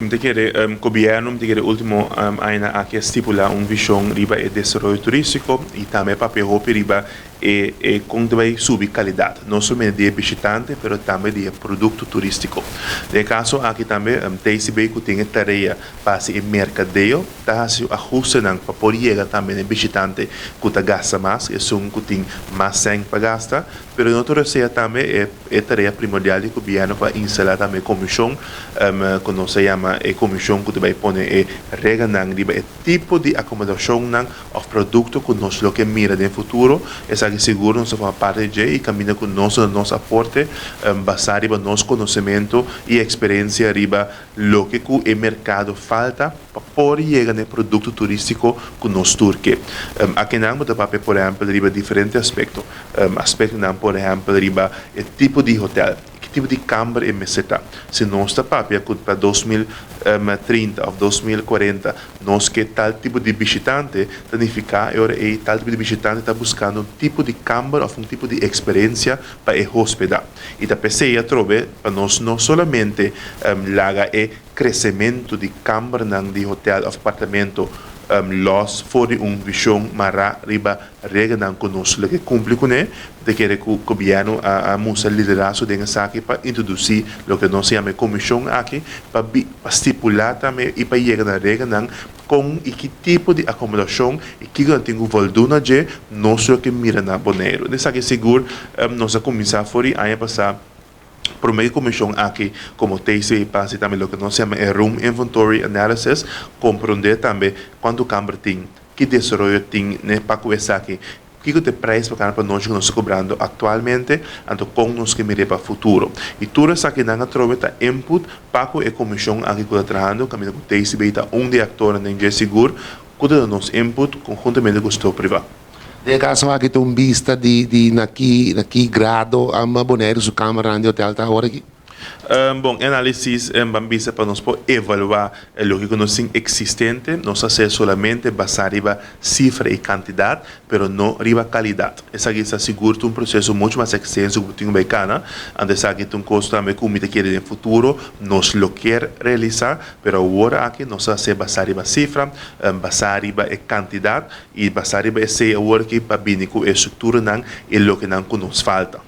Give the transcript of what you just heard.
El gobierno de último año aquí estipula una visión riba de desarrollo turístico y también para hopi riba con subir calidad, no solamente de visitante, pero también de producto turístico. De caso aquí también TCB que tiene tarea para el mercadeo, está haciendo ajustes para poder llegar también el visitante que gasta más, es un que tiene más sangue para gastar, pero no todo sea también tarea primordial del gobierno para instalar también comisión, que no se llama comisión que vai poner regras el tipo de acomodación o producto que nos lo que mira en el futuro es que seguro nos forma parte de y camina con nos aporte basado en nuestro conocimiento y experiencia arriba lo que el mercado falta para poder llegar al producto turístico que nos turque. Aquí nang por ejemplo arriba diferentes aspectos por ejemplo arriba el tipo de hotel, tipo de câmara e meseta. Se nós está para 2030 ou 2040, nós que tal tipo de visitante significa e tal tipo de visitante está buscando um tipo de câmara ou um tipo de experiência para hospedar. E da PC a trove para nós não somente laga crescimento de câmara de hotel ou apartamento los fuori un visión mara riba rega nan conosco que cumpre com né de que o governo a musa liderazgo de aqui para introduzir o que nós chamamos de comissão aqui para estipular também e para chegar na rega nan com e que tipo de acomodação e que tem o valor de nós que mira na boneiro. Nessa que seguro nós a começar fora ano passado por meio comissão aqui, como TC passa também o que nós chamamos de Room Inventory Analysis, compreender também quanto câmara tem, que desenvolvimento tem, né, para começar aqui, que o preço para nós que nós estamos cobrando atualmente, então com nós que mire para o futuro. E tudo isso aqui não aproveita input para a comissão aqui que está trabalhando, caminho com TC está de ator em seguro, que dá nos input conjuntamente com o setor privado. De caso aqui tem vista de naqui grado a Bonaire su câmara de hotel tá hora aqui. Bom, análise bambisa para nós evaluar o que nós temos existente, nós fazer solamente basar riba cifra e quantidade, pero não riba qualidade. Essa aqui está seguro um processo muito mais extenso que tem bacana, antes aqui tem um custo também que o quer no futuro, nós lo quer realizar, pero agora aqui nós fazer basar riba cifra, basar riba e quantidade e basar riba esse agora que para vir com a estrutura não é o que não nos falta.